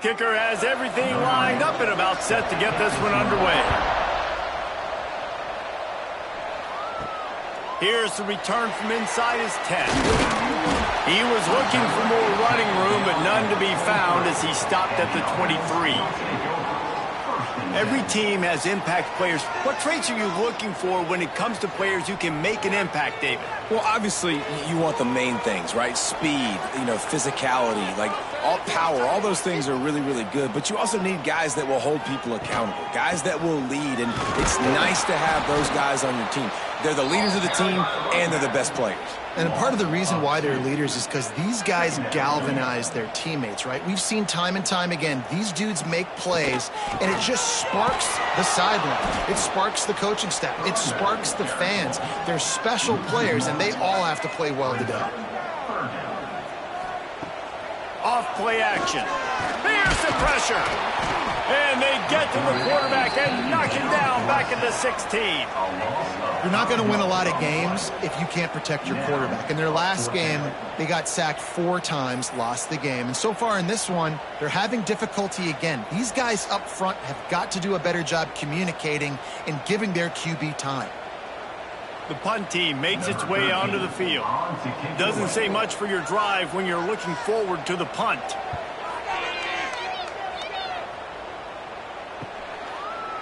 Kicker has everything lined up and about set to get this one underway. Here's the return from inside his 10. He was looking for more running room, but none to be found as he stopped at the 23. Every team has impact players. What traits are you looking for when it comes to players who can make an impact, David? Well, obviously, you want the main things, right? Speed, physicality, like all power, all those things are really, really good. But you also need guys that will hold people accountable, guys that will lead. And it's nice to have those guys on your team. They're the leaders of the team, and they're the best players. And part of the reason why they're leaders is because these guys galvanize their teammates, right? We've seen time and time again, these dudes make plays, and it just sparks the sideline. It sparks the coaching staff. It sparks the fans. They're special players, and they all have to play well today. Off play action. There's the pressure. And they get to the quarterback and knock him down back at the 16. You're not going to win a lot of games if you can't protect your quarterback. In their last game, they got sacked 4 times, lost the game. And so far in this one, they're having difficulty again. These guys up front have got to do a better job communicating and giving their QB time. The punt team makes its way onto the field. Doesn't say much for your drive when you're looking forward to the punt.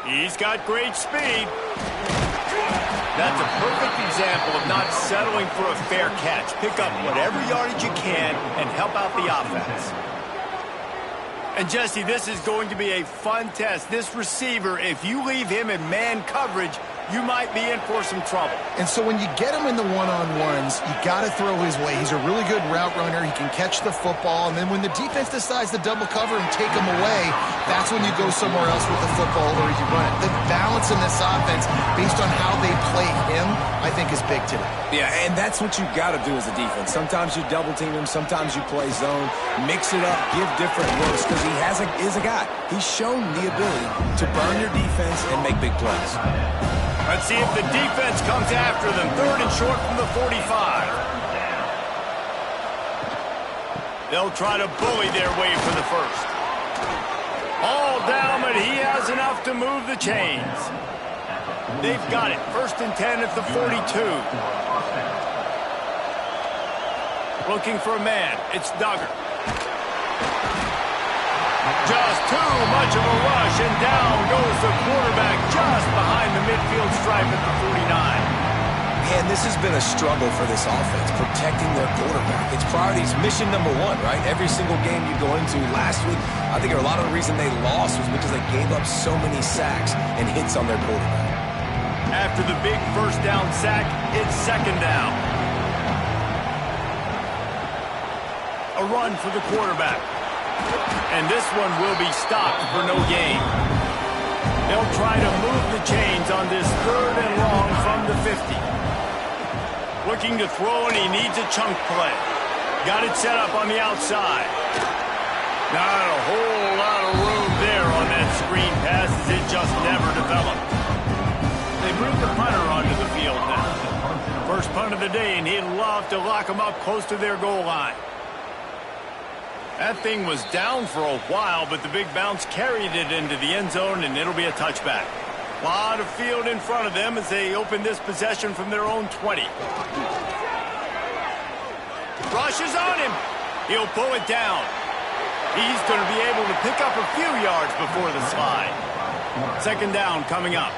He's got great speed. That's a perfect example of not settling for a fair catch. Pick up whatever yardage you can and help out the offense. And Jesse, this is going to be a fun test. This receiver, if you leave him in man coverage, you might be in for some trouble. And so when you get him in the one-on-ones, you got to throw his way. He's a really good route runner. He can catch the football. And then when the defense decides to double cover and take him away, that's when you go somewhere else with the football or you run it. The balance in this offense, based on how they play him, I think is big today. Yeah, and that's what you got to do as a defense. Sometimes you double team him. Sometimes you play zone. Mix it up. Give different looks because he is a guy. He's shown the ability to burn your defense and make big plays. Let's see if the defense comes after them. 3rd and short from the 45. They'll try to bully their way for the first. All down, but he has enough to move the chains. They've got it. 1st and 10 at the 42. Looking for a man. It's Duggar. Just too much of a rush, and down goes the quarterback just behind the midfield stripe at the 49. Man, this has been a struggle for this offense, protecting their quarterback. It's priorities, mission number 1, right? Every single game you go into last week, I think a lot of the reason they lost was because they gave up so many sacks and hits on their quarterback. After the big 1st down sack, it's 2nd down. A run for the quarterback. And this one will be stopped for no gain. They'll try to move the chains on this 3rd and long from the 50. Looking to throw, and he needs a chunk play. Got it set up on the outside. Not a whole lot of room there on that screen pass as it just never developed. They moved the punter onto the field now. First punt of the day, and he'd love to lock them up close to their goal line. That thing was down for a while, but the big bounce carried it into the end zone, and it'll be a touchback. A lot of field in front of them as they open this possession from their own 20. Rush is on him. He'll pull it down. He's going to be able to pick up a few yards before the slide. 2nd down coming up.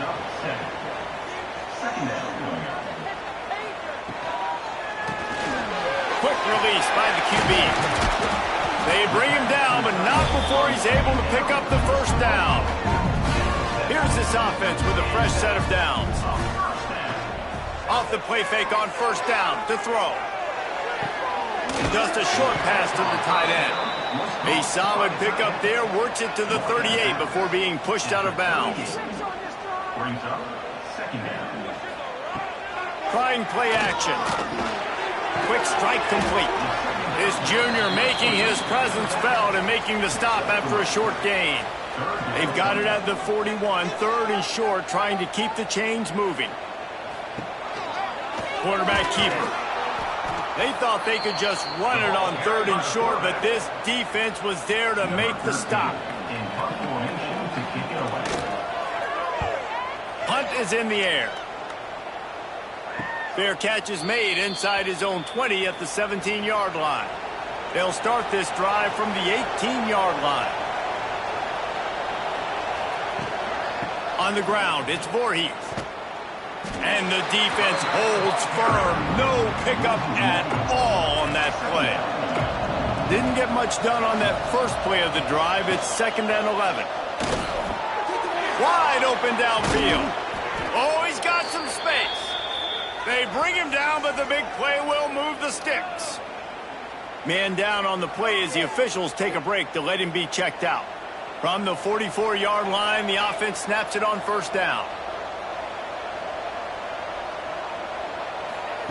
Quick release by the QB. They bring him down, but not before he's able to pick up the 1st down. Here's this offense with a fresh set of downs. Off the play fake on 1st down to throw. Just a short pass to the tight end. A solid pickup there, works it to the 38 before being pushed out of bounds. Trying play action. Quick strike complete. This junior making his presence felt and making the stop after a short gain. They've got it at the 41, 3rd and short, trying to keep the chains moving. Quarterback keeper. They thought they could just run it on 3rd and short, but this defense was there to make the stop. Hunt is in the air. Fair catch is made inside his own 20 at the 17-yard line. They'll start this drive from the 18-yard line. On the ground, it's Voorhees. And the defense holds firm. No pickup at all on that play. Didn't get much done on that first play of the drive. It's 2nd and 11. Wide open downfield. Oh, he's got some space. They bring him down, but the big play will move the sticks. Man down on the play as the officials take a break to let him be checked out. From the 44-yard line, the offense snaps it on 1st down.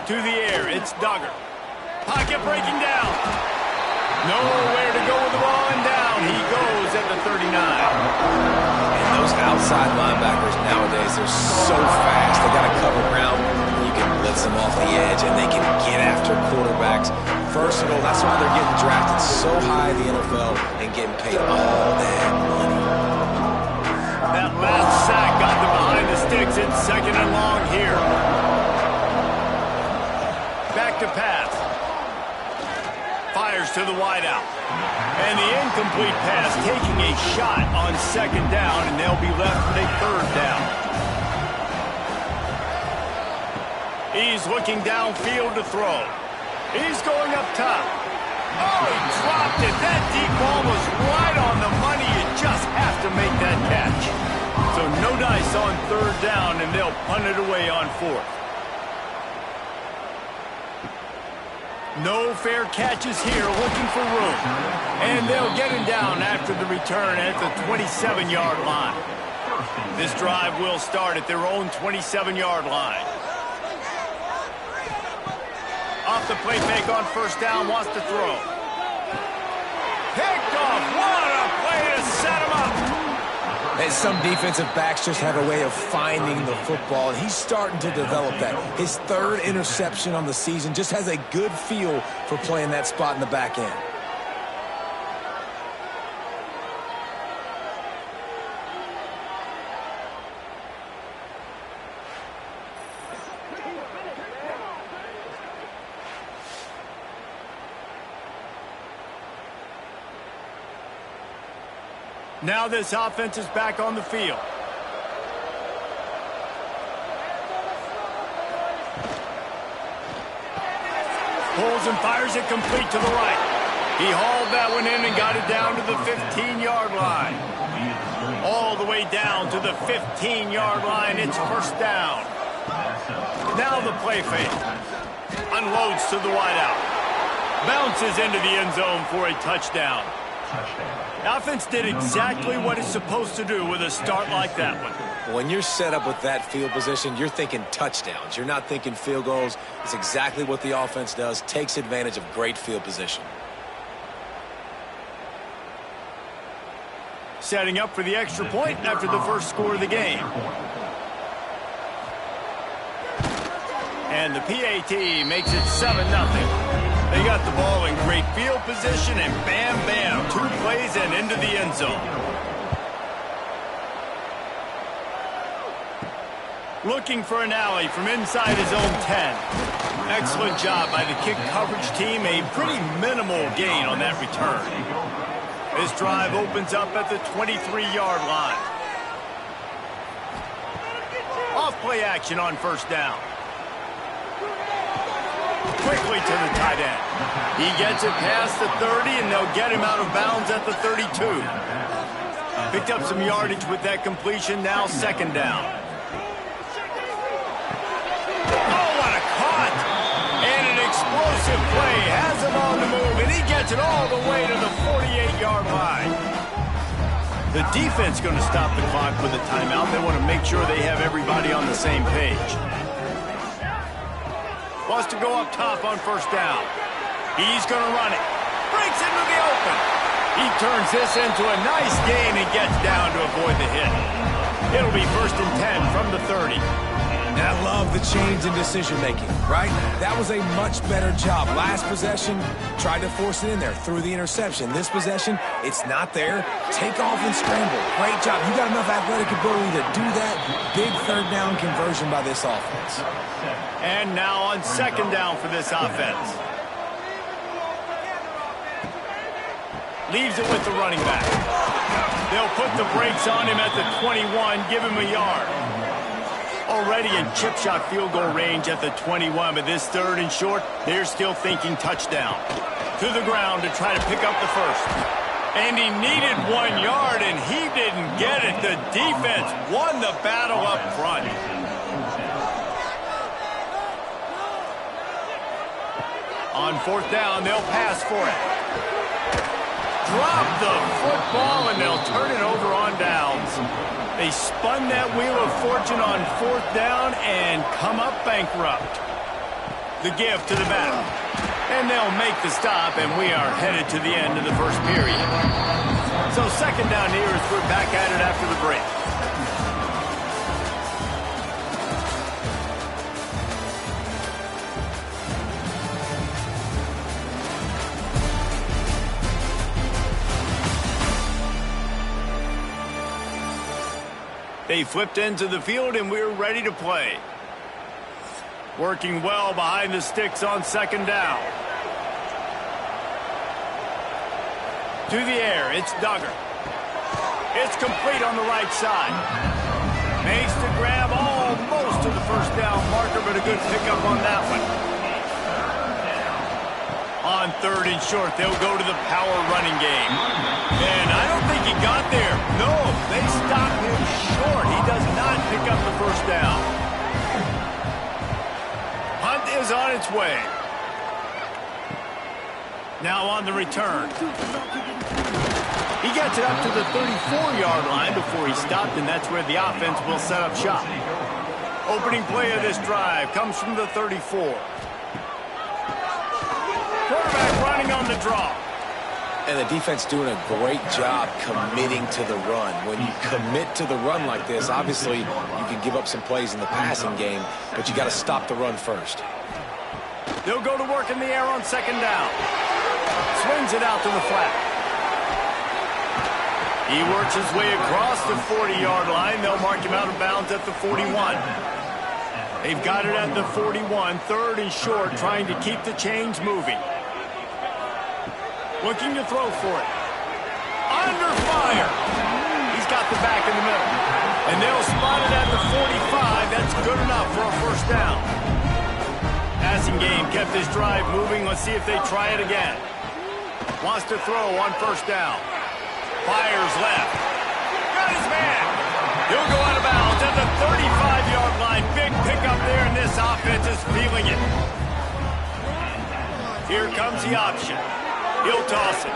To the air, it's Duggar. Pocket breaking down. Nowhere to go with the ball, and down he goes at the 39. And those outside linebackers nowadays, they're so fast. They got to cover ground. You can blitz them off the edge, and they can get after quarterbacks. Versatile. That's why they're getting drafted so high in the NFL and getting paid all that money. That last sack got them behind the sticks. It's 2nd and long here. Back to pass. Fires to the wideout. And the incomplete pass taking a shot on 2nd down, and they'll be left with a 3rd down. He's looking downfield to throw. He's going up top. Oh, he dropped it. That deep ball was right on the money. You just have to make that catch. So no dice on 3rd down, and they'll punt it away on 4th. No fair catches here, looking for room. And they'll get him down after the return at the 27-yard line. This drive will start at their own 27-yard line. Off the play fake on 1st down, wants to throw. Picked off. What a play to set him up. And some defensive backs just have a way of finding the football, and he's starting to develop that. His 3rd interception on the season, just has a good feel for playing that spot in the back end. Now this offense is back on the field. Pulls and fires it complete to the right. He hauled that one in and got it down to the 15-yard line. All the way down to the 15-yard line. It's 1st down. Now the play fake. Unloads to the wideout. Bounces into the end zone for a touchdown. The offense did exactly what it's supposed to do with a start like that one. When you're set up with that field position, you're thinking touchdowns. You're not thinking field goals. It's exactly what the offense does, takes advantage of great field position. Setting up for the extra point after the first score of the game. And the PAT makes it 7-0. They got the ball in great field position, and bam, bam, 2 plays and into the end zone. Looking for an alley from inside his own 10. Excellent job by the kick coverage team. A pretty minimal gain on that return. This drive opens up at the 23-yard line. Off play action on 1st down. Quickly to the tight end. He gets it past the 30, and they'll get him out of bounds at the 32. Picked up some yardage with that completion, now 2nd down. Oh, what a caught! And an explosive play, has him on the move, and he gets it all the way to the 48-yard line. The defense going to stop the clock with a timeout. They want to make sure they have everybody on the same page. Wants to go up top on 1st down. He's going to run it. Breaks into the open. He turns this into a nice gain and gets down to avoid the hit. It'll be 1st and 10 from the 30. And I love the change in decision-making, right? That was a much better job. Last possession, tried to force it in there, threw the interception. This possession, it's not there. Take off and scramble. Great job. You got enough athletic ability to do that. Big third down conversion by this offense. And now on 2nd down for this offense. Leaves it with the running back. They'll put the brakes on him at the 21, give him a yard. Already in chip shot field goal range at the 21, but this 3rd and short, they're still thinking touchdown. To the ground to try to pick up the first. And he needed 1 yard, and he didn't get it. The defense won the battle up front. On 4th down, they'll pass for it. Drop the football, and they'll turn it over on downs. They spun that wheel of fortune on 4th down and come up bankrupt. The give to the back. And they'll make the stop, and we are headed to the end of the 1st period. So 2nd down here as we're back at it after the break. They flipped into the field, and we're ready to play. Working well behind the sticks on 2nd down. To the air, it's Duggar. It's complete on the right side. Makes the grab almost to the 1st down marker, but a good pickup on that one. On 3rd and short, they'll go to the power running game. And I don't think he got there. No, they stopped him short. He does not pick up the 1st down. Hunt is on its way. Now on the return. He gets it up to the 34-yard line before he stopped, and that's where the offense will set up shop. Opening play of this drive comes from the 34. Quarterback running on the draw. And the defense doing a great job committing to the run. When you commit to the run like this, obviously you can give up some plays in the passing game, but you got to stop the run first. They'll go to work in the air on 2nd down. Swings it out to the flat. He works his way across the 40-yard line. They'll mark him out of bounds at the 41. They've got it at the 41, 3rd and short, trying to keep the chains moving. Looking to throw for it. Under fire. He's got the back in the middle. And they'll spot it at the 45. That's good enough for a 1st down. Passing game kept this drive moving. Let's see if they try it again. Wants to throw on 1st down. Fires left. Got his man. He'll go out of bounds at the 35-yard line. Big pickup there, and this offense is feeling it. Here comes the option. He'll toss it.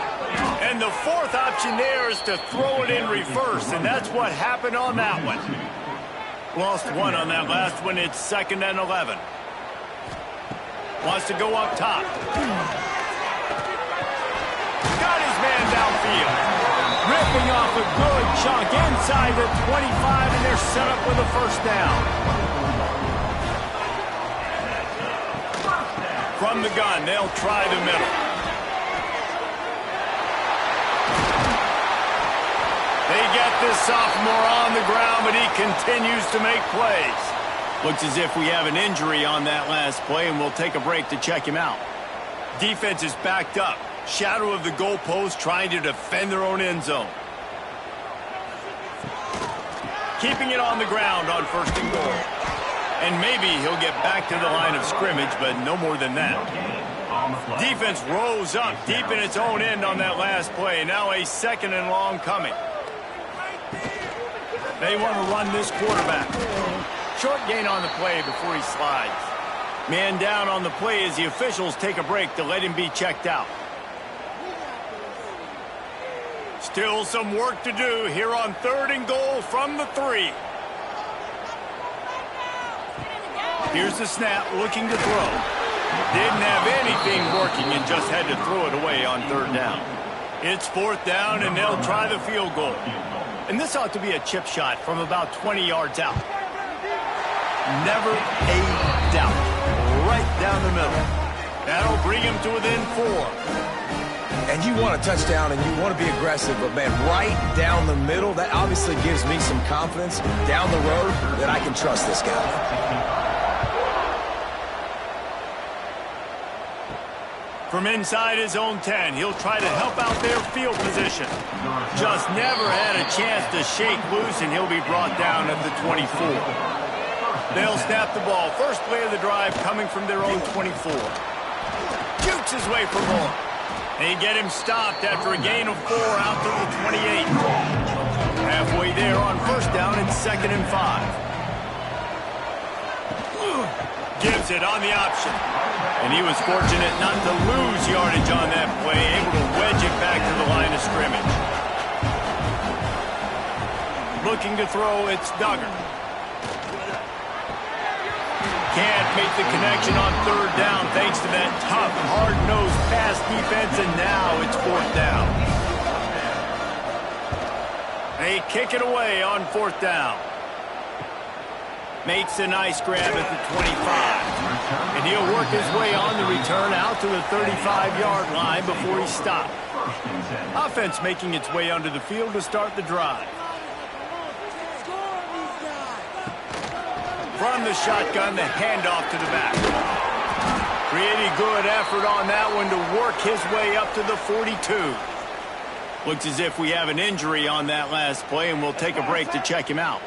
And the 4th option there is to throw it in reverse, and that's what happened on that one. Lost 1 on that last one. It's 2nd and 11. Wants to go up top. Got his man downfield. Ripping off a good chunk inside the 25, and they're set up with a 1st down. From the gun, they'll try the middle. They get this sophomore on the ground, but he continues to make plays. Looks as if we have an injury on that last play, and we'll take a break to check him out. Defense is backed up. Shadow of the goalpost, trying to defend their own end zone. Keeping it on the ground on 1st and goal. And maybe he'll get back to the line of scrimmage, but no more than that. Defense rose up deep in its own end on that last play. Now a 2nd and long coming. They want to run this quarterback. Short gain on the play before he slides. Man down on the play as the officials take a break to let him be checked out. Still some work to do here on 3rd and goal from the 3. Here's the snap, looking to throw. Didn't have anything working and just had to throw it away on 3rd down. It's 4th down, and they'll try the field goal. And this ought to be a chip shot from about 20 yards out. Never a doubt. Right down the middle. That'll bring him to within 4. And you want a touchdown and you want to be aggressive, but, man, right down the middle, that obviously gives me some confidence down the road that I can trust this guy. From inside his own 10, he'll try to help out their field position. Just never had a chance to shake loose, and he'll be brought down at the 24. They'll snap the ball. First play of the drive coming from their own 24. Jukes his way for more. They get him stopped after a gain of 4 out to the 28. Halfway there on first down, it's 2nd and 5. Gives it on the option. And he was fortunate not to lose yardage on that play, able to wedge it back to the line of scrimmage. Looking to throw, it's Duggar. Can't make the connection on 3rd down thanks to that tough, hard-nosed pass defense, and now it's 4th down. They kick it away on 4th down. Makes a nice grab at the 25. And he'll work his way on the return out to the 35-yard line before he's stopped. Offense making its way onto the field to start the drive. From the shotgun, the handoff to the back. Pretty good effort on that one to work his way up to the 42. Looks as if we have an injury on that last play, and we'll take a break to check him out.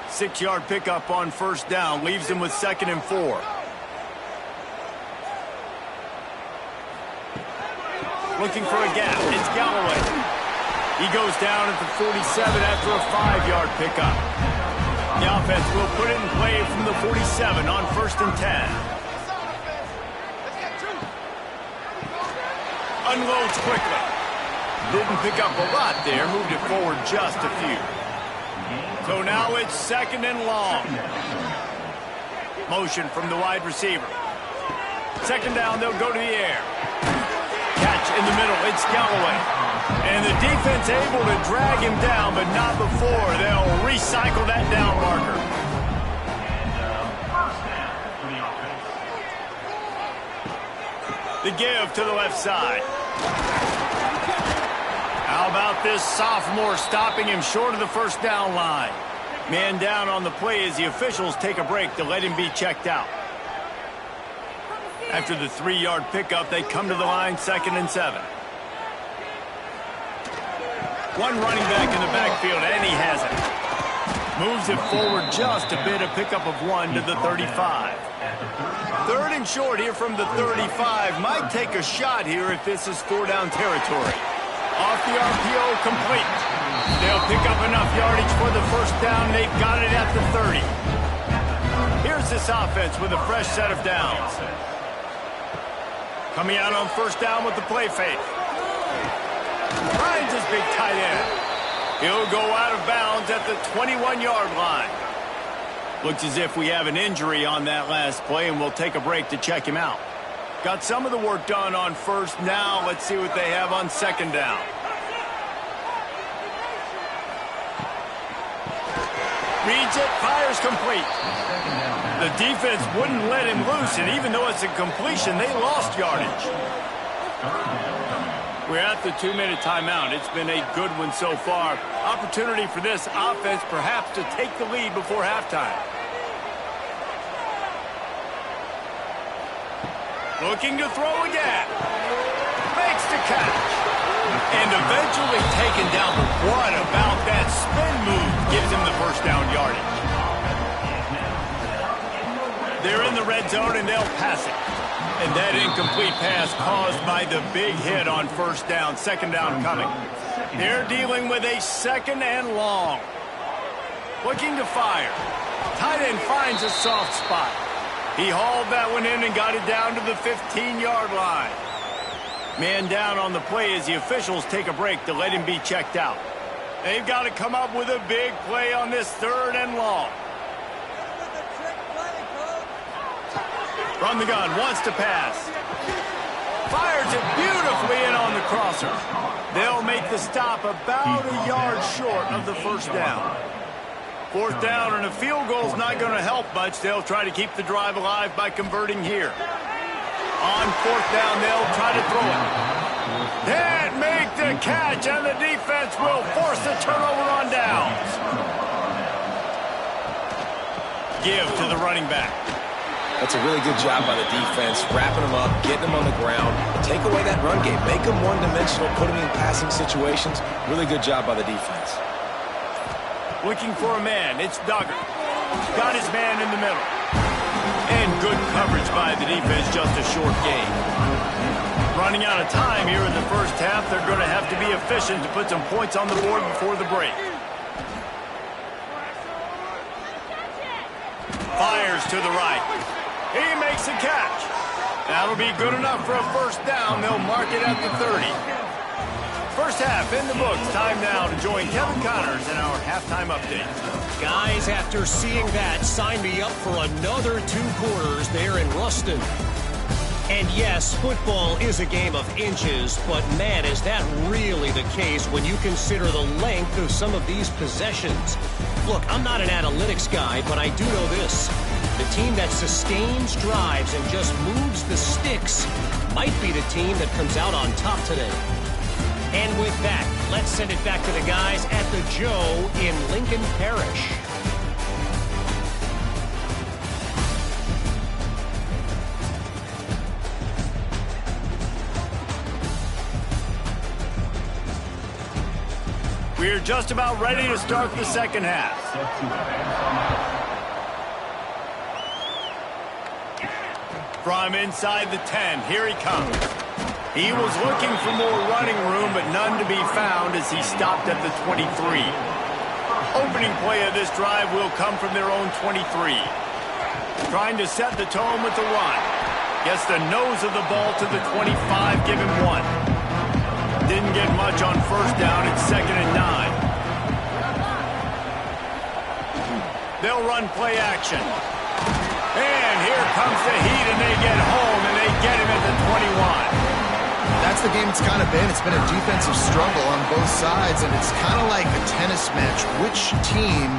6-yard pickup on first down leaves him with 2nd and 4. Looking for a gap. It's Galloway. He goes down at the 47 after a 5-yard pickup. The offense will put it in play from the 47 on 1st and 10. Unloads quickly. Didn't pick up a lot there. Moved it forward just a few. So now it's 2nd and long. Motion from the wide receiver. 2nd down, they'll go to the air. Catch in the middle. It's Galloway. And the defense able to drag him down, but not before. They'll recycle that down marker. The give to the left side. How about this sophomore stopping him short of the first down line? Man down on the play as the officials take a break to let him be checked out. After the 3-yard pickup, they come to the line 2nd and 7. One running back in the backfield, and he has it. Moves it forward just a bit, a pickup of 1 to the 35. 3rd and short here from the 35. Might take a shot here if this is 4-down territory. Off the RPO, complete. They'll pick up enough yardage for the first down. They've got it at the 30. Here's this offense with a fresh set of downs. Coming out on first down with the play fake. Finds his big tight end. He'll go out of bounds at the 21-yard line. Looks as if we have an injury on that last play, and we'll take a break to check him out. Got some of the work done on first. Now let's see what they have on 2nd down. Reads it, fires complete. The defense wouldn't let him loose, and even though it's a completion, they lost yardage. We're at the 2-minute timeout. It's been a good one so far. Opportunity for this offense perhaps to take the lead before halftime. Looking to throw again. Makes the catch. And eventually taken down. But what about that spin move? Gives him the first down yardage. They're in the red zone and they'll pass it. And that incomplete pass caused by the big hit on first down. 2nd down coming. They're dealing with a 2nd and long. Looking to fire. Tight end finds a soft spot. He hauled that one in and got it down to the 15-yard line. Man down on the play as the officials take a break to let him be checked out. They've got to come up with a big play on this 3rd and long. From the gun, wants to pass. Fires it beautifully in on the crosser. They'll make the stop about a yard short of the first down. Fourth down, and a field goal's not going to help much. They'll try to keep the drive alive by converting here. On fourth down, they'll try to throw it. Can't make the catch, and the defense will force the turnover on downs. Give to the running back. That's a really good job by the defense, wrapping them up, getting them on the ground. Take away that run game. Make them one-dimensional, put them in passing situations. Really good job by the defense. Looking for a man. It's Duggar. Got his man in the middle. And good coverage by the defense, just a short gain. Running out of time here in the first half. They're going to have to be efficient to put some points on the board before the break. Fires to the right. He makes a catch. That'll be good enough for a first down. They'll mark it at the 30. First half in the books. Time now to join Kevin Connors in our halftime update. Guys, after seeing that, sign me up for another 2 quarters there in Ruston. And yes, football is a game of inches, but man, is that really the case when you consider the length of some of these possessions. Look, I'm not an analytics guy, but I do know this. The team that sustains drives and just moves the sticks might be the team that comes out on top today. And with that, let's send it back to the guys at the Joe in Lincoln Parish. We're just about ready to start the second half. From inside the 10, here he comes. He was looking for more running room, but none to be found as he stopped at the 23. Opening play of this drive will come from their own 23. Trying to set the tone with the run. Gets the nose of the ball to the 25, give him 1. Didn't get much on first down. It's 2nd and 9. They'll run play action. And here comes the heat, and they get home, and they get him at the 21. That's the game it's kind of been. It's been a defensive struggle on both sides, and it's kind of like a tennis match. Which team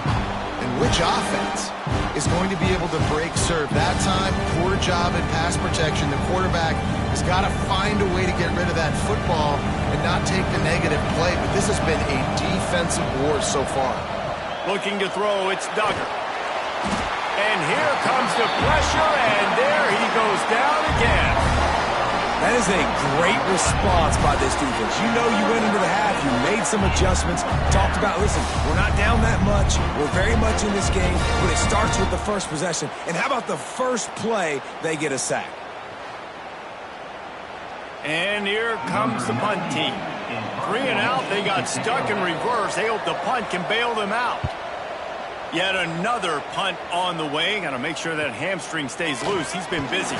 and which offense is going to be able to break serve? That time, poor job in pass protection. The quarterback has got to find a way to get rid of that football and not take the negative play, but this has been a defensive war so far. Looking to throw, it's Duggar. And here comes the pressure, and there he goes down again. That is a great response by this defense. You know you went into the half, you made some adjustments, talked about, listen, we're not down that much, we're very much in this game, but it starts with the first possession. And how about the first play, they get a sack? And here comes the punt team. 3 and out, they got stuck in reverse. They hope the punt can bail them out. Yet another punt on the way. Got to make sure that hamstring stays loose. He's been busy.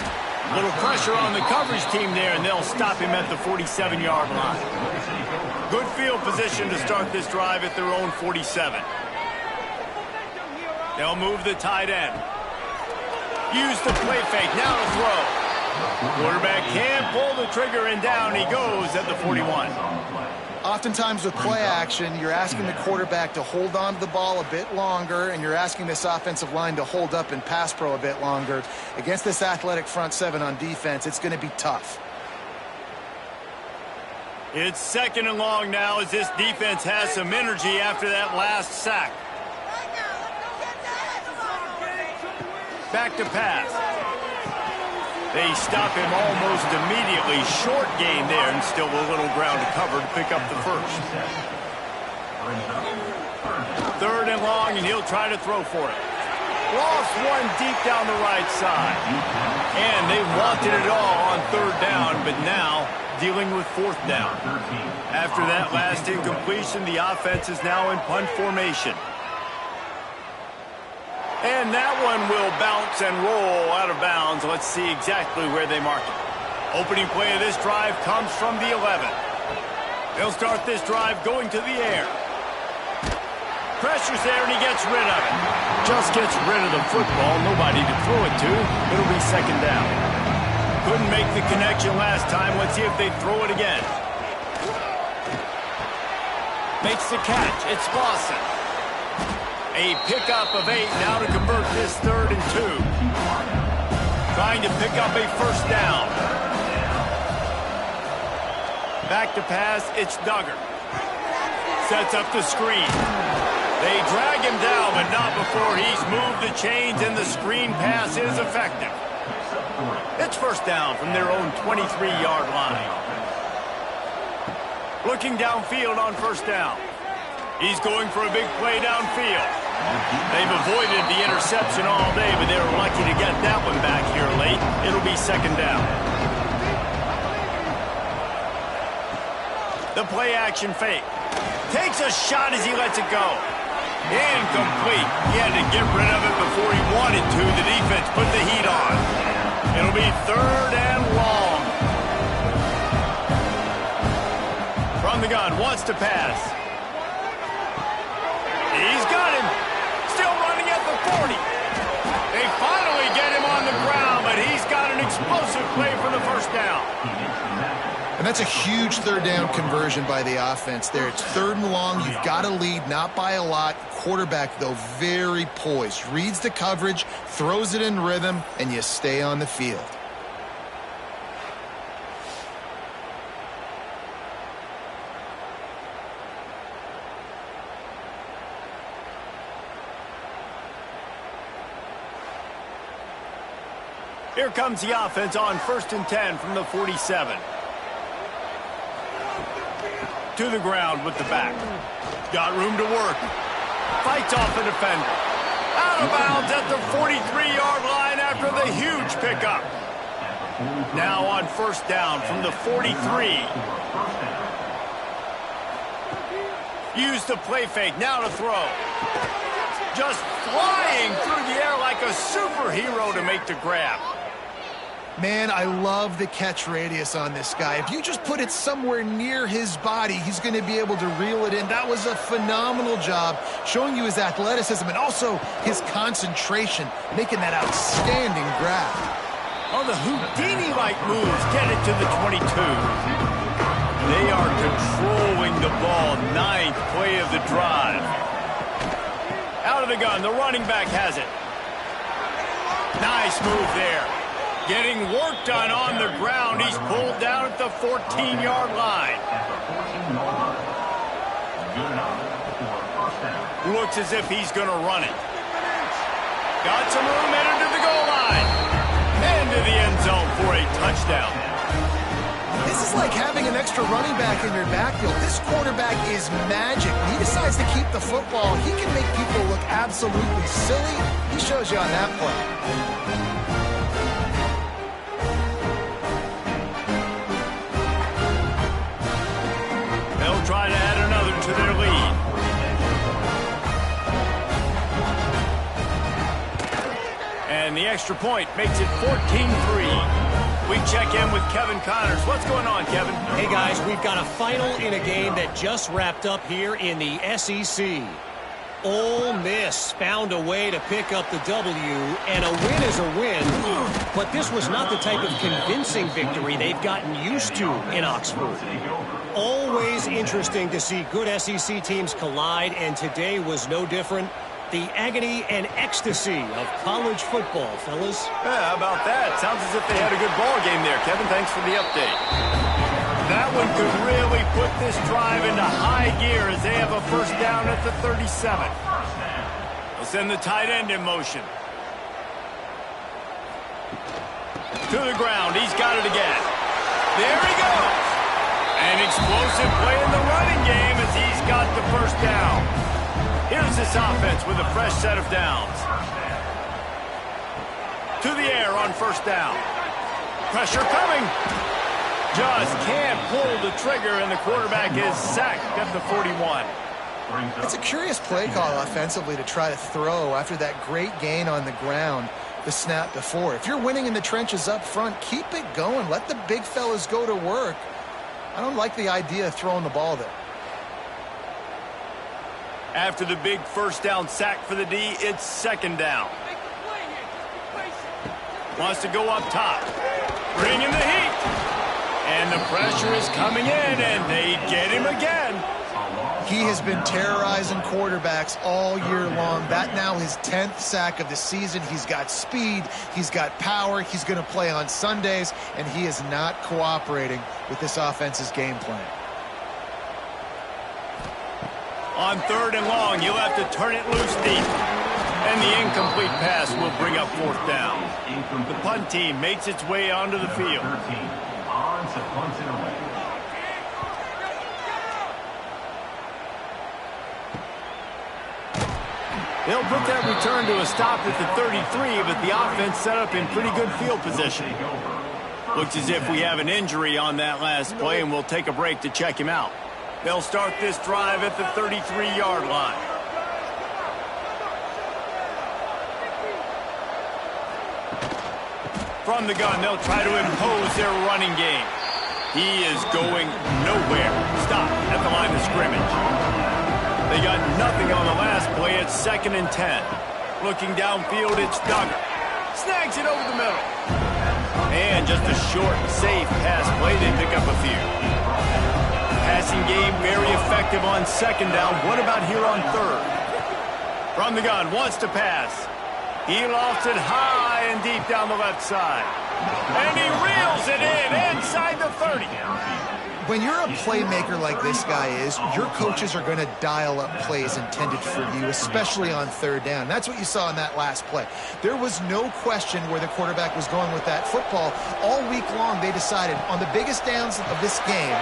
Little pressure on the coverage team there, and they'll stop him at the 47-yard line. Good field position to start this drive at their own 47. They'll move the tight end. Use the play fake. Now to throw. Quarterback can't pull the trigger, and down he goes at the 41. Oftentimes with play action, you're asking the quarterback to hold on to the ball a bit longer, and you're asking this offensive line to hold up in pass pro a bit longer. Against this athletic front seven on defense, it's going to be tough. It's 2nd and long now as this defense has some energy after that last sack. Back to pass. They stop him almost immediately. Short gain there, and still a little ground to cover to pick up the first. 3rd and long, and he'll try to throw for it. Lost one deep down the right side. And they wanted it all on 3rd down, but now dealing with 4th down. After that last incompletion, the offense is now in punt formation. And that one will bounce and roll out of bounds. Let's see exactly where they mark it. Opening play of this drive comes from the 11. They'll start this drive going to the air. Pressure's there, and he gets rid of it. Just gets rid of the football. Nobody to throw it to. It'll be 2nd down. Couldn't make the connection last time. Let's see if they throw it again. Makes the catch. It's Lawson. A pickup of 8 now to convert this 3rd and 2. Trying to pick up a first down. Back to pass. It's Duggar. Sets up the screen. They drag him down, but not before he's moved the chains, and the screen pass is effective. It's first down from their own 23-yard line. Looking downfield on first down. He's going for a big play downfield. They've avoided the interception all day, but they were lucky to get that one back here late. It'll be second down. The play action fake. Takes a shot as he lets it go. Incomplete. He had to get rid of it before he wanted to. The defense put the heat on. It'll be 3rd and long. From the gun, wants to pass. He's got him. Still running at the 40. They finally get him on the ground, but he's got an explosive play for the first down. And that's a huge 3rd down conversion by the offense there. It's 3rd and long. You've got to lead, not by a lot. Quarterback, though, very poised. Reads the coverage, throws it in rhythm, and you stay on the field. Here comes the offense on 1st and 10 from the 47. To the ground with the back. Got room to work. Fights off the defender. Out of bounds at the 43-yard line after the huge pickup. Now on first down from the 43. Use the play fake. Now to throw. Just flying through the air like a superhero to make the grab. Man, I love the catch radius on this guy. If you just put it somewhere near his body, he's going to be able to reel it in. That was a phenomenal job, showing you his athleticism and also his concentration, making that outstanding grab. Oh, the Houdini-like moves get it to the 22. They are controlling the ball. 9th play of the drive. Out of the gun, the running back has it. Nice move there. Getting work done on the ground. He's pulled down at the 14-yard line. Looks as if he's going to run it. Got some room, entered to the goal line. Into the end zone for a touchdown. This is like having an extra running back in your backfield. This quarterback is magic. When he decides to keep the football, he can make people look absolutely silly. He shows you on that play. They'll try to add another to their lead. And the extra point makes it 14-3. We check in with Kevin Connors. What's going on, Kevin? Hey, guys, we've got a final in a game that just wrapped up here in the SEC. Ole Miss found a way to pick up the W, and a win is a win, but this was not the type of convincing victory they've gotten used to in Oxford. Always interesting to see good SEC teams collide, and today was no different. The agony and ecstasy of college football, fellas. Yeah, how about that? Sounds as if they had a good ball game there, Kevin. Thanks for the update. That one could really put this drive into high gear as they have a first down at the 37. They'll send the tight end in motion. To the ground. He's got it again. There he goes. An explosive play in the running game as he's got the first down. Here's this offense with a fresh set of downs. To the air on first down. Pressure coming. Just can't pull the trigger, and the quarterback is sacked at the 41. It's a curious play call offensively to try to throw after that great gain on the ground the snap before. If you're winning in the trenches up front, keep it going. Let the big fellas go to work. I don't like the idea of throwing the ball there. After the big first down sack for the D, it's second down. Wants to go up top. bringing the heat. And the pressure is coming in, and they get him again. He has been terrorizing quarterbacks all year long. That now his 10th sack of the season. He's got speed. He's got power. He's going to play on Sundays, and he is not cooperating with this offense's game plan. On 3rd and long, you'll have to turn it loose deep. And the incomplete pass will bring up 4th down. The punt team makes its way onto the field. They'll put that return to a stop at the 33, but the offense set up in pretty good field position. Looks as if we have an injury on that last play, and we'll take a break to check him out. They'll start this drive at the 33-yard line. From the gun, they'll try to impose their running game. He is going nowhere. Stop at the line of scrimmage. They got nothing on the last play. It's 2nd and 10. Looking downfield, it's Duggar. Snags it over the middle. And just a short, safe pass play. They pick up a few. Passing game very effective on 2nd down. What about here on 3rd? From the gun, wants to pass. He lofts it high and deep down the left side. And he reels it in inside the 30. When you're a playmaker like this guy is, your coaches are going to dial up plays intended for you, especially on 3rd down. That's what you saw in that last play. There was no question where the quarterback was going with that football. All week long, they decided on the biggest downs of this game,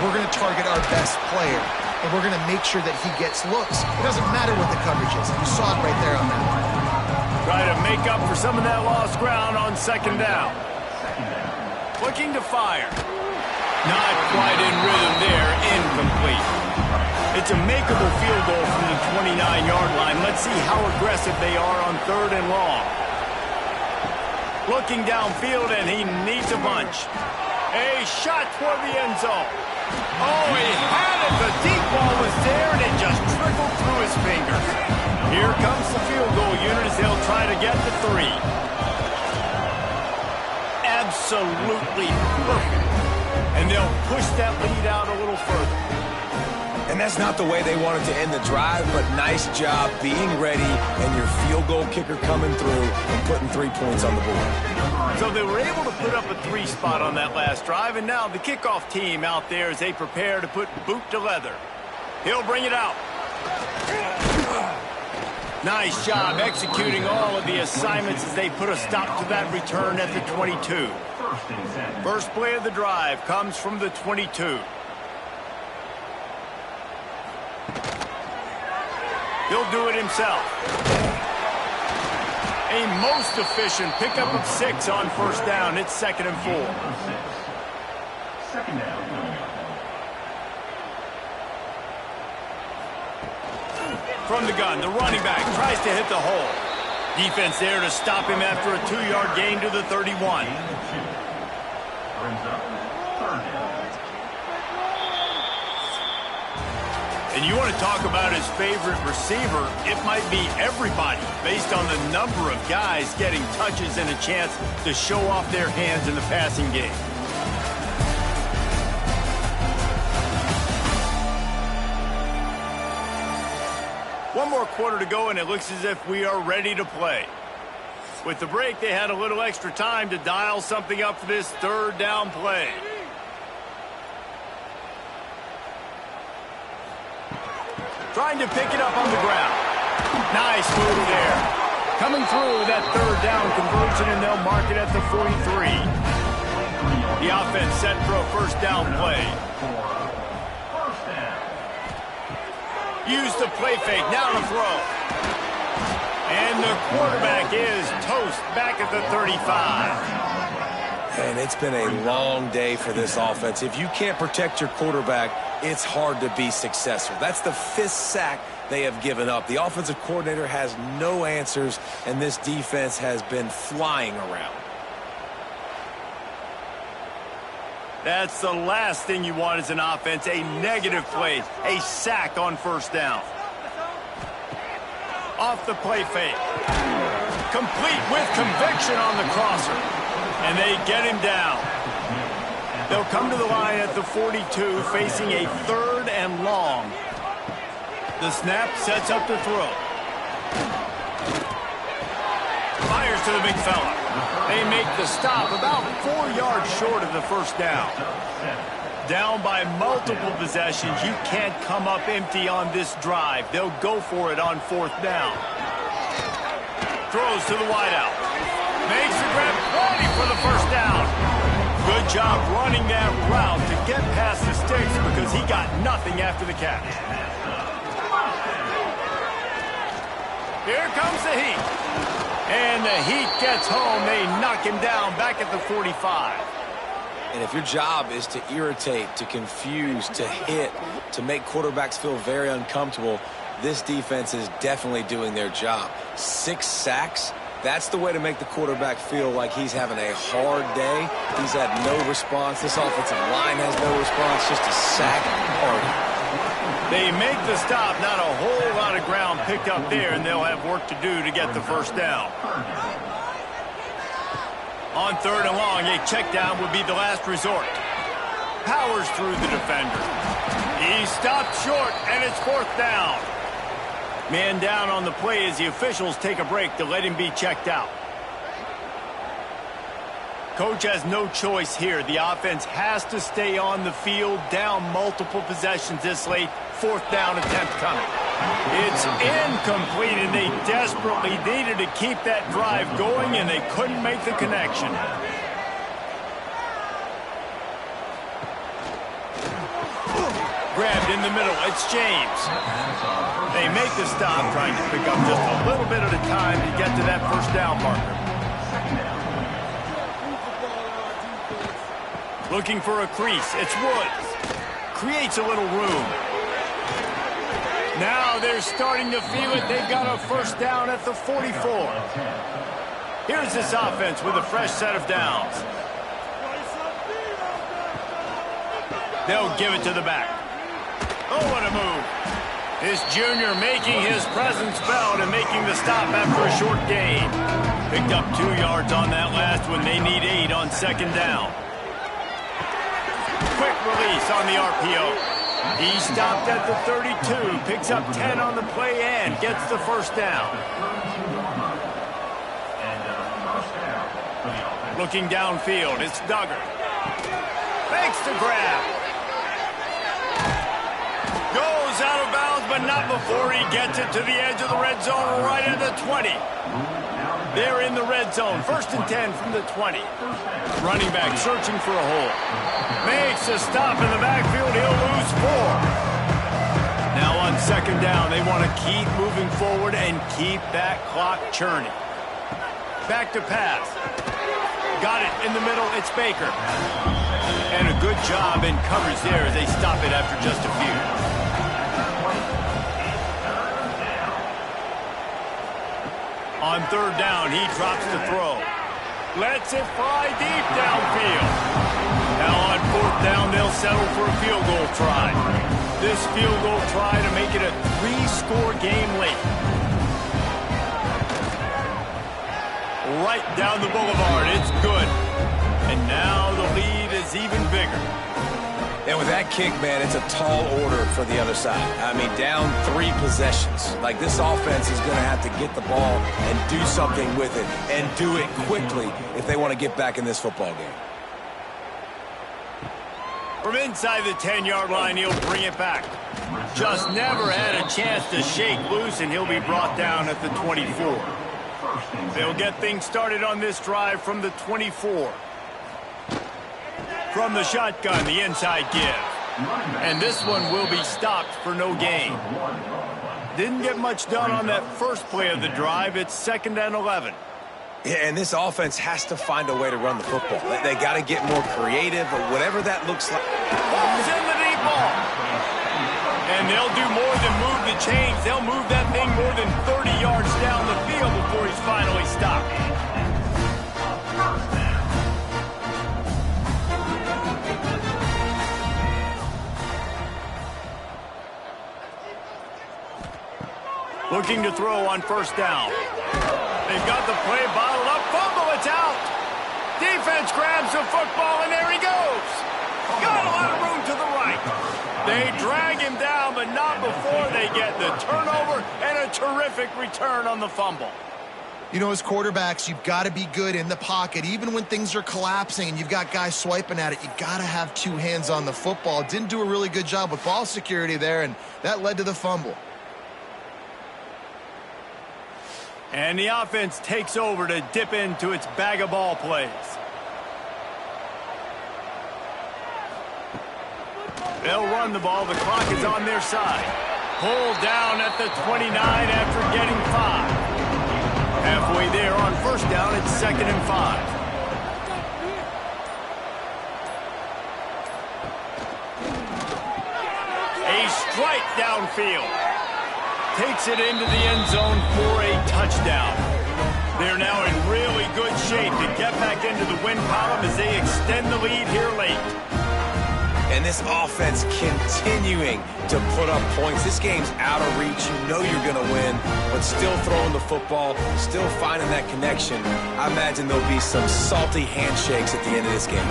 we're going to target our best player, and we're going to make sure that he gets looks. It doesn't matter what the coverage is. You saw it right there on that one. Try to make up for some of that lost ground on 2nd down. Looking to fire. Not quite in rhythm there. Incomplete. It's a makeable field goal from the 29-yard line. Let's see how aggressive they are on 3rd and long. Looking downfield, and he needs a bunch. A shot toward the end zone. Oh, he had it. The deep ball was there, and it just trickled through his fingers. Here comes the field goal unit as they'll try to get to 3. Absolutely perfect. And they'll push that lead out a little further. And that's not the way they wanted to end the drive, but nice job being ready and your field goal kicker coming through and putting 3 points on the board. So they were able to put up a 3 spot on that last drive, and now the kickoff team out there as they prepare to put boot to leather. He'll bring it out. Nice job executing all of the assignments as they put a stop to that return at the 22. First play of the drive comes from the 22. He'll do it himself. A most efficient pickup of 6 on 1st down. It's 2nd and 4. 2nd down. From the gun, the running back tries to hit the hole. Defense there to stop him after a 2-yard gain to the 31. And you want to talk about his favorite receiver, it might be everybody based on the number of guys getting touches and a chance to show off their hands in the passing game. One more quarter to go, and it looks as if we are ready to play. With the break, they had a little extra time to dial something up for this 3rd down play. Trying to pick it up on the ground. Nice move there. Coming through that 3rd down conversion, and they'll mark it at the 43. The offense set for a 1st down play. Use the play fake, now to throw. And the quarterback is toast back at the 35. And it's been a long day for this offense. If you can't protect your quarterback, it's hard to be successful. That's the 5th sack they have given up. The offensive coordinator has no answers, and this defense has been flying around. That's the last thing you want as an offense, a negative play, a sack on 1st down. Off the play fake. Complete with conviction on the crosser. And they get him down. They'll come to the line at the 42, facing a 3rd and long. The snap sets up the throw. Fires to the big fella. They make the stop about 4 yards short of the first down. Down by multiple possessions. You can't come up empty on this drive. They'll go for it on 4th down. Throws to the wideout. Makes the grab, ready for the first down. Good job running that route to get past the sticks because he got nothing after the catch. Here comes the heat. And the heat gets home. They knock him down back at the 45. And if your job is to irritate, to confuse, to hit, to make quarterbacks feel very uncomfortable, this defense is definitely doing their job. 6 sacks, that's the way to make the quarterback feel like he's having a hard day. He's had no response. This offensive line has no response, just a sack party. They make the stop, not a whole lot of ground picked up there, and they'll have work to do to get the first down. On 3rd and long, a check down would be the last resort. Powers through the defender. He stopped short, and it's 4th down. Man down on the play as the officials take a break to let him be checked out. Coach has no choice here. The offense has to stay on the field, down multiple possessions this late. 4th down attempt coming. It's incomplete, and they desperately needed to keep that drive going, and they couldn't make the connection. Grabbed in the middle. It's James. They make the stop, trying to pick up just a little bit at a time to get to that first down marker. Looking for a crease. It's Woods. Creates a little room. Now they're starting to feel it. They've got a first down at the 44. Here's this offense with a fresh set of downs. They'll give it to the back. Oh, what a move. This junior making his presence felt and making the stop after a short gain. Picked up 2 yards on that last one. They need 8 on 2nd down. Quick release on the RPO. He stopped at the 32, picks up 10 on the play and gets the first down. Looking downfield, it's Duggar. Makes the grab. Goes out of bounds, but not before he gets it to the edge of the red zone right at the 20. They're in the red zone, 1st and 10 from the 20. Running back searching for a hole. Makes a stop in the backfield. He'll lose 4. Now on 2nd down, they want to keep moving forward and keep that clock churning. Back to pass. Got it in the middle. It's Baker. And a good job in coverage there as they stop it after just a few. On 3rd down, he drops the throw. Lets it fly deep downfield. Now on 4th down, they'll settle for a field goal try. This field goal try to make it a 3-score game late. Right down the boulevard, it's good. And now the lead is even bigger. And with that kick, man, it's a tall order for the other side. I mean, down 3 possessions. Like, this offense is going to have to get the ball and do something with it, and do it quickly if they want to get back in this football game. From inside the 10-yard line, he'll bring it back. Just never had a chance to shake loose, and he'll be brought down at the 24. They'll get things started on this drive from the 24. From the shotgun, the inside give. And this one will be stopped for no gain. Didn't get much done on that first play of the drive. It's 2nd and 11. Yeah, and this offense has to find a way to run the football. They got to get more creative, or whatever that looks like. Pulls in the deep ball. And they'll do more than move the chains. They'll move that thing more than 30 yards down the field before he's finally stopped. Looking to throw on 1st down. They've got the play bottled up. Fumble, it's out. Defense grabs the football, and there he goes. Got a lot of room to the right. They drag him down, but not before they get the turnover and a terrific return on the fumble. You know, as quarterbacks, you've got to be good in the pocket. Even when things are collapsing and you've got guys swiping at it, you've got to have two hands on the football. Didn't do a really good job with ball security there, and that led to the fumble. And the offense takes over to dip into its bag of ball plays. They'll run the ball. The clock is on their side. Pulled down at the 29 after getting 5. Halfway there on first down, it's 2nd and 5. A strike downfield. Takes it into the end zone for a touchdown. They're now in really good shape to get back into the win column as they extend the lead here late. And this offense continuing to put up points. This game's out of reach. You know you're going to win, but still throwing the football, still finding that connection. I imagine there'll be some salty handshakes at the end of this game.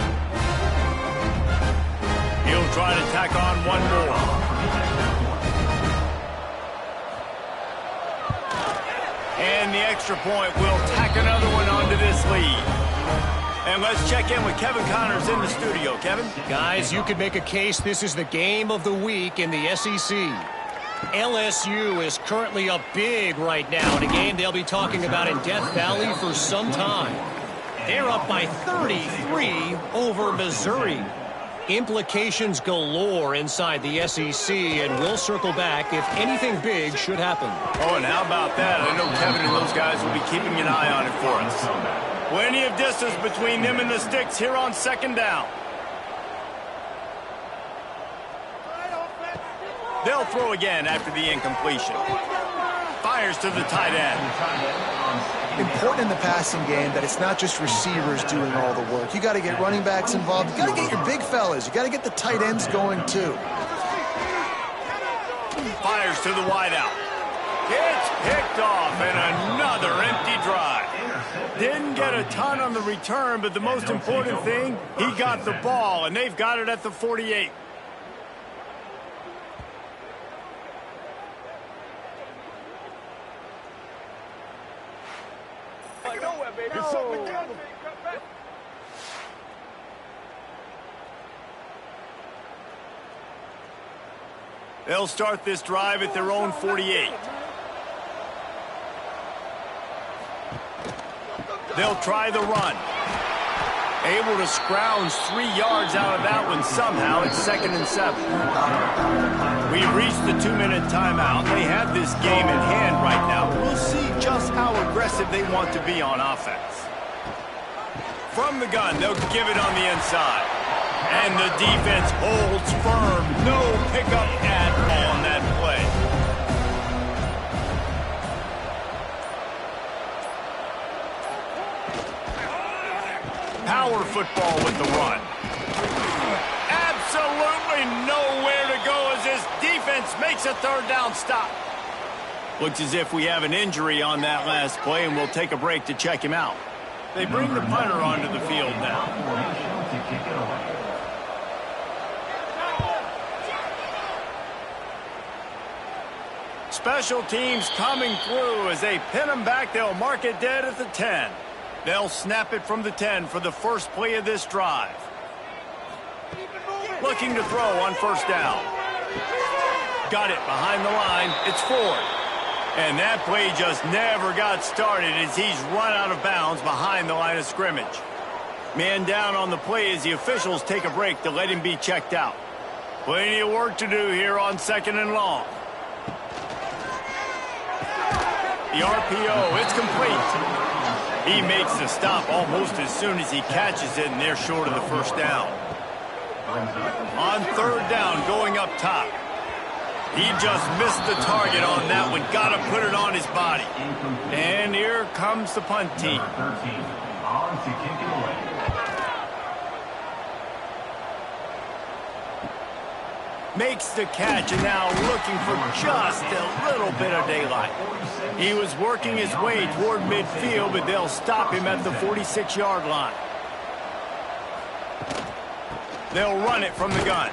He'll try to tack on one more. And the extra point will tack another one onto this lead. And let's check in with Kevin Connors in the studio. Kevin? Guys, you could make a case this is the game of the week in the SEC. LSU is currently up big right now in a game they'll be talking about in Death Valley for some time. They're up by 33 over Missouri. Implications galore inside the SEC, and we'll circle back if anything big should happen. Oh, and how about that? I know Kevin and those guys will be keeping an eye on it for us. Plenty of distance between them and the sticks here on 2nd down. They'll throw again after the incompletion. Fires to the tight end. Important in the passing game that it's not just receivers doing all the work. You got to get running backs involved. You got to get your big fellas. You got to get the tight ends going too. Fires to the wideout. It's picked off, and another empty drive. Didn't get a ton on the return, but the most important thing, he got the ball, and they've got it at the 48. They'll start this drive at their own 48. They'll try the run. Able to scrounge 3 yards out of that one somehow. It's 2nd and 7. We've reached the 2-minute timeout. They have this game in hand right now. We'll see just how aggressive they want to be on offense. From the gun, they'll give it on the inside. And the defense holds firm. No pickup at all on that play. Power football with the run. Absolutely nowhere to go as this defense makes a 3rd down stop. Looks as if we have an injury on that last play, and we'll take a break to check him out. They bring the punter onto the field now. Special teams coming through as they pin them back. They'll mark it dead at the 10. They'll snap it from the 10 for the first play of this drive. Looking to throw on 1st down. Got it behind the line. It's Ford. And that play just never got started as he's run out of bounds behind the line of scrimmage. Man down on the play as the officials take a break to let him be checked out. Plenty of work to do here on 2nd and long. The RPO, it's complete. He makes the stop almost as soon as he catches it, and they're short of the 1st down. On 3rd down, going up top. He just missed the target on that one. Got to put it on his body. And here comes the punt team. Makes the catch, and now looking for just a little bit of daylight. He was working his way toward midfield, but they'll stop him at the 46-yard line. They'll run it from the gun.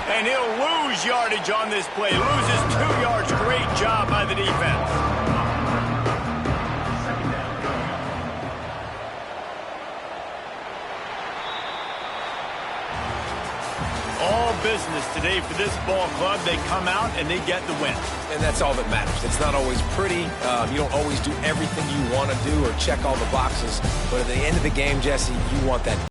And he'll lose yardage on this play. Loses 2 yards. Great job by the defense. All business today for this ball club. They come out and they get the win. And that's all that matters. It's not always pretty. You don't always do everything you want to do or check all the boxes. But at the end of the game, Jesse, you want that